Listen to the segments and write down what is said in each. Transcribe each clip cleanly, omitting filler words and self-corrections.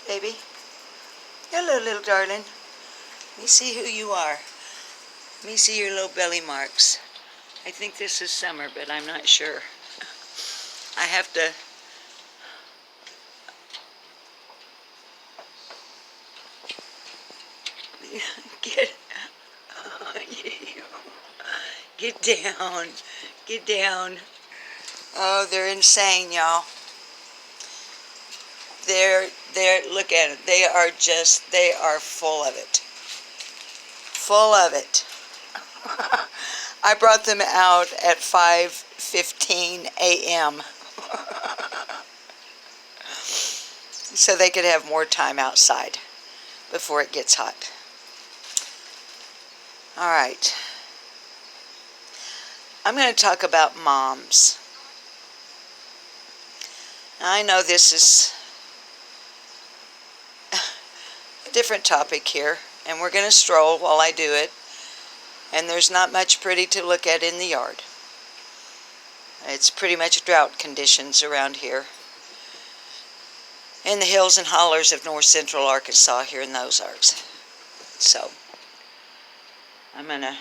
Baby. Hello, little darling. Let me see who you are. Let me see your little belly marks. I think this is summer, but I'm not sure. I have to... Get... Oh, get down. Get down. Oh, they're insane, y'all. Look at it. They are full of it. Full of it. I brought them out at 5:15 a.m. so they could have more time outside before it gets hot. All right. I'm going to talk about moms. I know this is a different topic here, and we're going to stroll while I do it, and there's not much pretty to look at in the yard. It's pretty much drought conditions around here in the hills and hollers of north central Arkansas here in the Ozarks. So I'm going to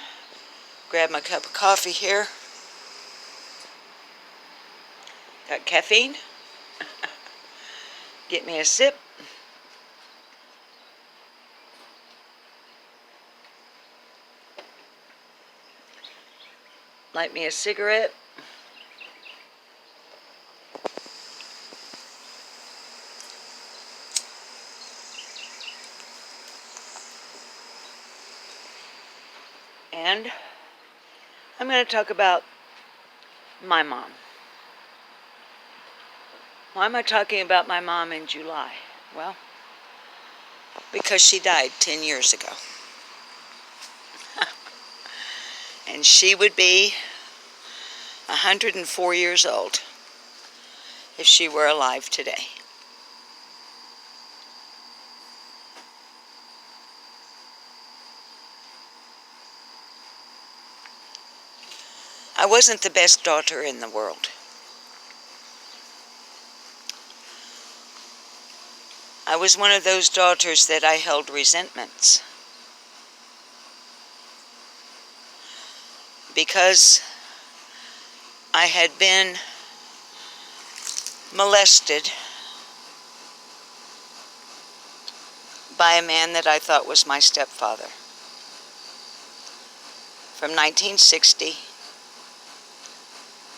grab my cup of coffee here. Got caffeine. Get me a sip. Light me a cigarette. And I'm going to talk about my mom. Why am I talking about my mom in July? Well, because she died 10 years ago. And she would be 104 years old if she were alive today. I wasn't the best daughter in the world. I was one of those daughters that I held resentments. Because I had been molested by a man that I thought was my stepfather. From 1960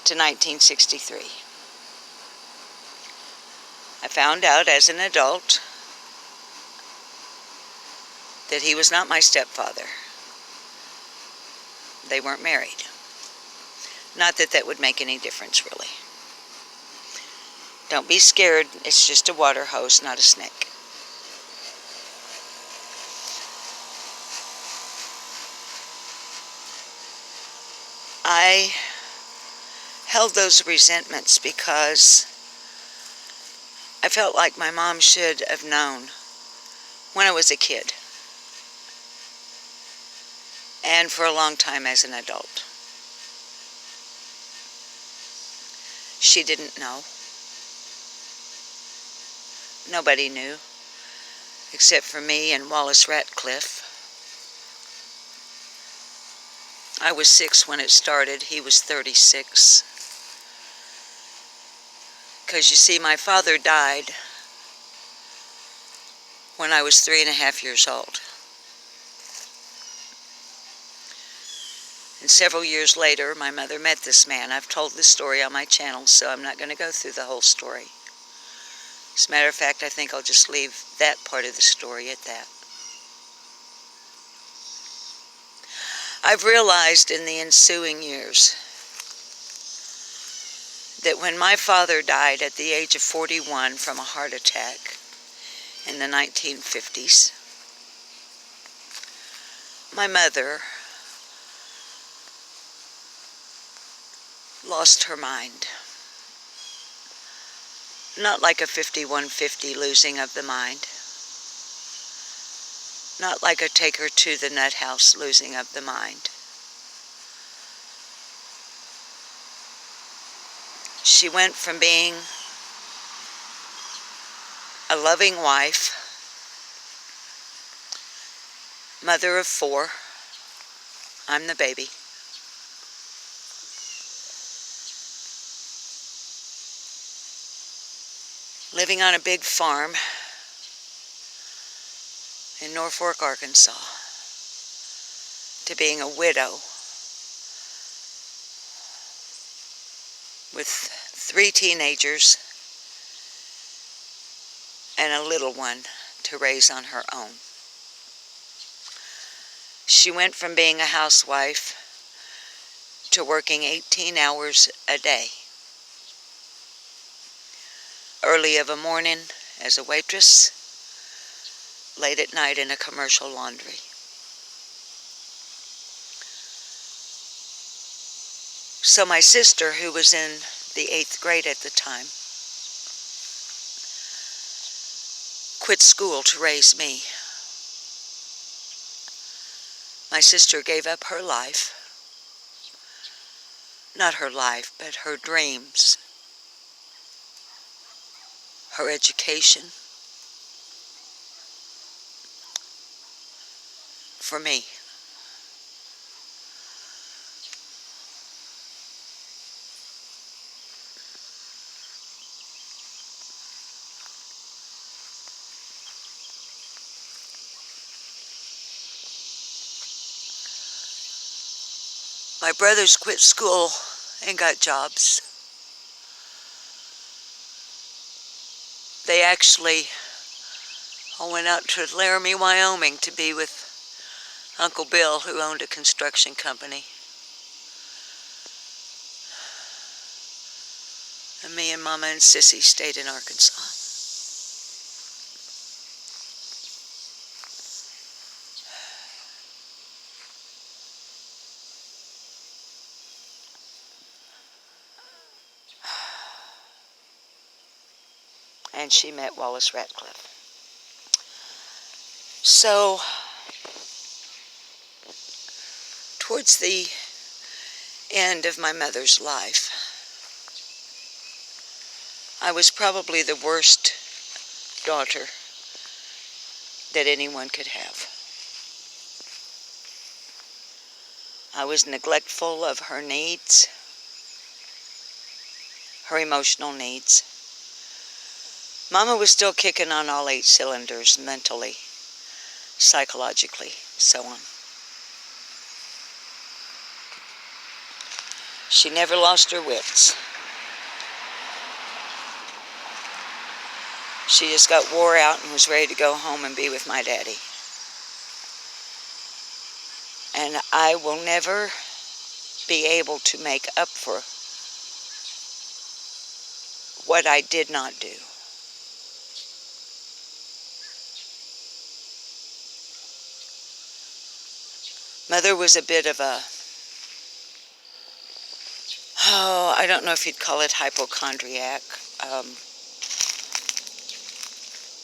to 1963. I found out as an adult that he was not my stepfather. They weren't married. Not that that would make any difference, really. Don't be scared. It's just a water hose, not a snake. I held those resentments because I felt like my mom should have known when I was a kid. And for a long time as an adult. She didn't know. Nobody knew, except for me and Wallace Ratcliffe. I was 6 when it started. He was 36. Because you see, my father died when I was 3.5 years old. And several years later, my mother met this man. I've told this story on my channel, so I'm not going to go through the whole story. As a matter of fact, I think I'll just leave that part of the story at that. I've realized in the ensuing years that when my father died at the age of 41 from a heart attack in the 1950s, my mother lost her mind. Not like a 5150 losing of the mind. Not like a take her to the nut house losing of the mind. She went from being a loving wife, mother of 4. I'm the baby. Living on a big farm in Norfolk, Arkansas, to being a widow with 3 teenagers and a little one to raise on her own. She went from being a housewife to working 18 hours a day. Early of a morning as a waitress, late at night in a commercial laundry. So my sister, who was in the 8th grade at the time, quit school to raise me. My sister gave up her life. Not her life, but her dreams, her education, for me. My brothers quit school and got jobs. They actually all went out to Laramie, Wyoming to be with Uncle Bill, who owned a construction company. And me and Mama and Sissy stayed in Arkansas. And she met Wallace Ratcliffe. So, towards the end of my mother's life, I was probably the worst daughter that anyone could have. I was neglectful of her needs, her emotional needs. Mama was still kicking on all 8 cylinders, mentally, psychologically, so on. She never lost her wits. She just got wore out and was ready to go home and be with my daddy. And I will never be able to make up for what I did not do. Mother was a bit of a, I don't know if you'd call it hypochondriac.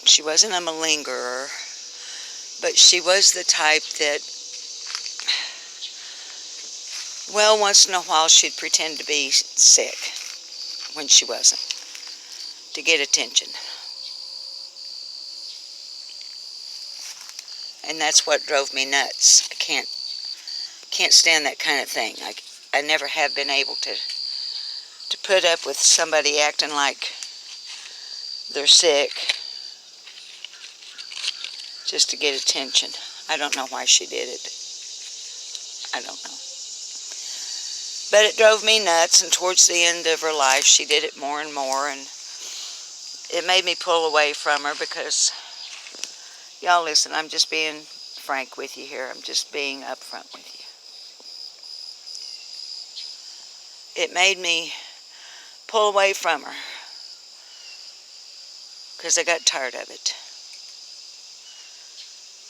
She wasn't a malingerer, but she was the type that, well, once in a while she'd pretend to be sick when she wasn't, to get attention. And that's what drove me nuts. I can't stand that kind of thing. I never have been able to put up with somebody acting like they're sick just to get attention. I don't know why she did it. I don't know. But it drove me nuts, and towards the end of her life, she did it more and more, and it made me pull away from her because, y'all listen, I'm just being frank with you here. I'm just being upfront with you. It made me pull away from her because I got tired of it.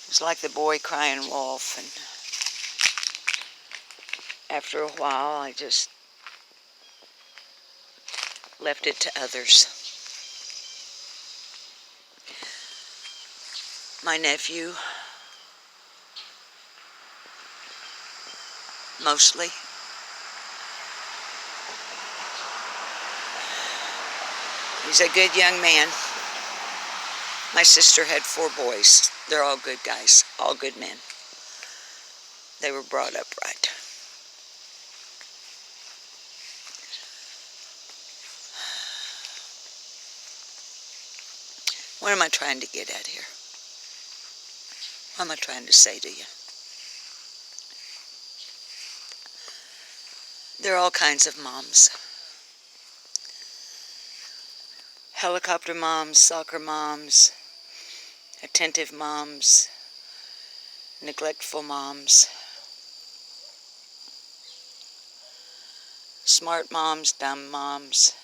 It was like the boy crying wolf, and after a while I just left it to others. My nephew, mostly. He's a good young man. My sister had 4 boys. They're all good guys, all good men. They were brought up right. What am I trying to get at here? What am I trying to say to you? There are all kinds of moms. Helicopter moms, soccer moms, attentive moms, neglectful moms, smart moms, dumb moms.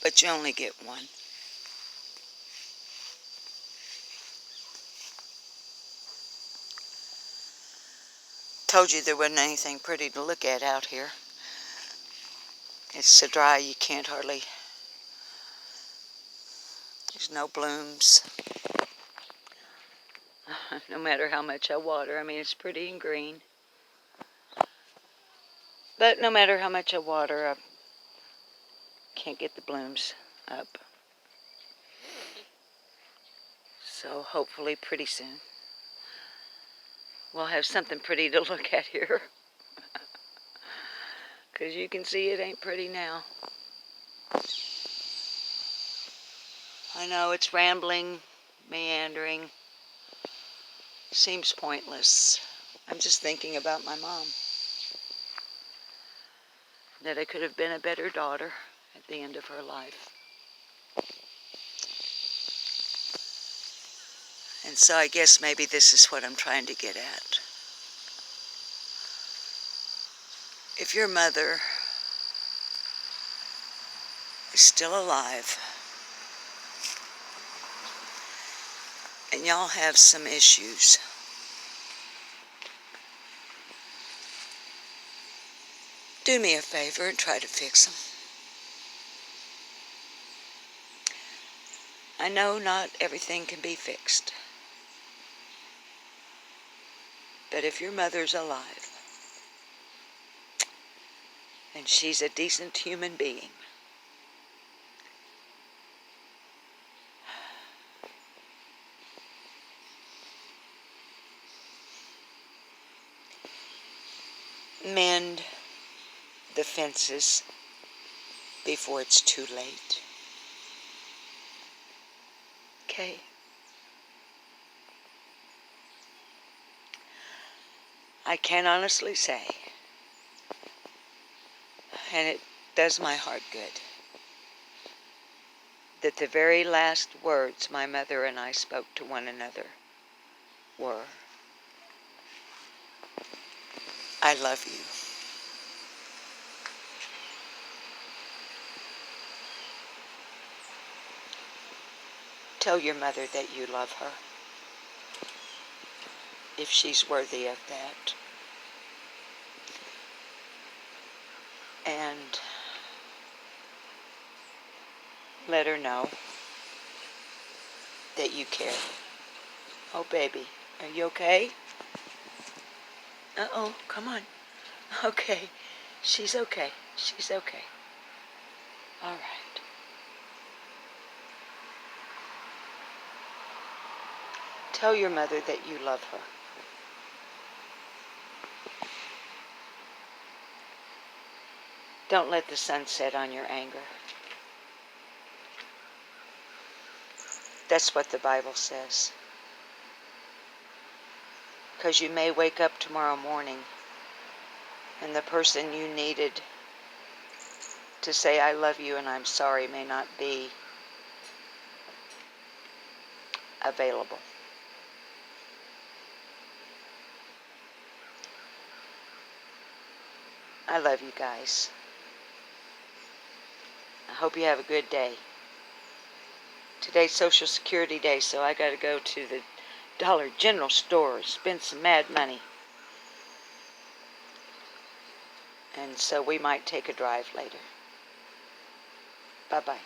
But you only get one. Told you there wasn't anything pretty to look at out here. It's so dry you can't hardly... There's no blooms. No matter how much I water. I mean, it's pretty and green. But no matter how much I water, I can't get the blooms up. So hopefully pretty soon we'll have something pretty to look at here. Because you can see it ain't pretty now. I know it's rambling, meandering. Seems pointless. I'm just thinking about my mom. That I could have been a better daughter at the end of her life. And so I guess maybe this is what I'm trying to get at. If your mother is still alive, and y'all have some issues, do me a favor and try to fix them. I know not everything can be fixed. But if your mother's alive, and she's a decent human being, mend the fences before it's too late. Okay? I can honestly say, and it does my heart good, that the very last words my mother and I spoke to one another were, I love you. Tell your mother that you love her, if she's worthy of that. And let her know that you care. Oh, baby, are you okay? Uh-oh, come on. Okay, she's okay. She's okay. All right. Tell your mother that you love her. Don't let the sun set on your anger. That's what the Bible says. Because you may wake up tomorrow morning and the person you needed to say I love you and I'm sorry may not be available. I love you guys. I hope you have a good day. Today's Social Security Day, so I gotta go to the Dollar General store, spend some mad money. And so we might take a drive later. Bye-bye.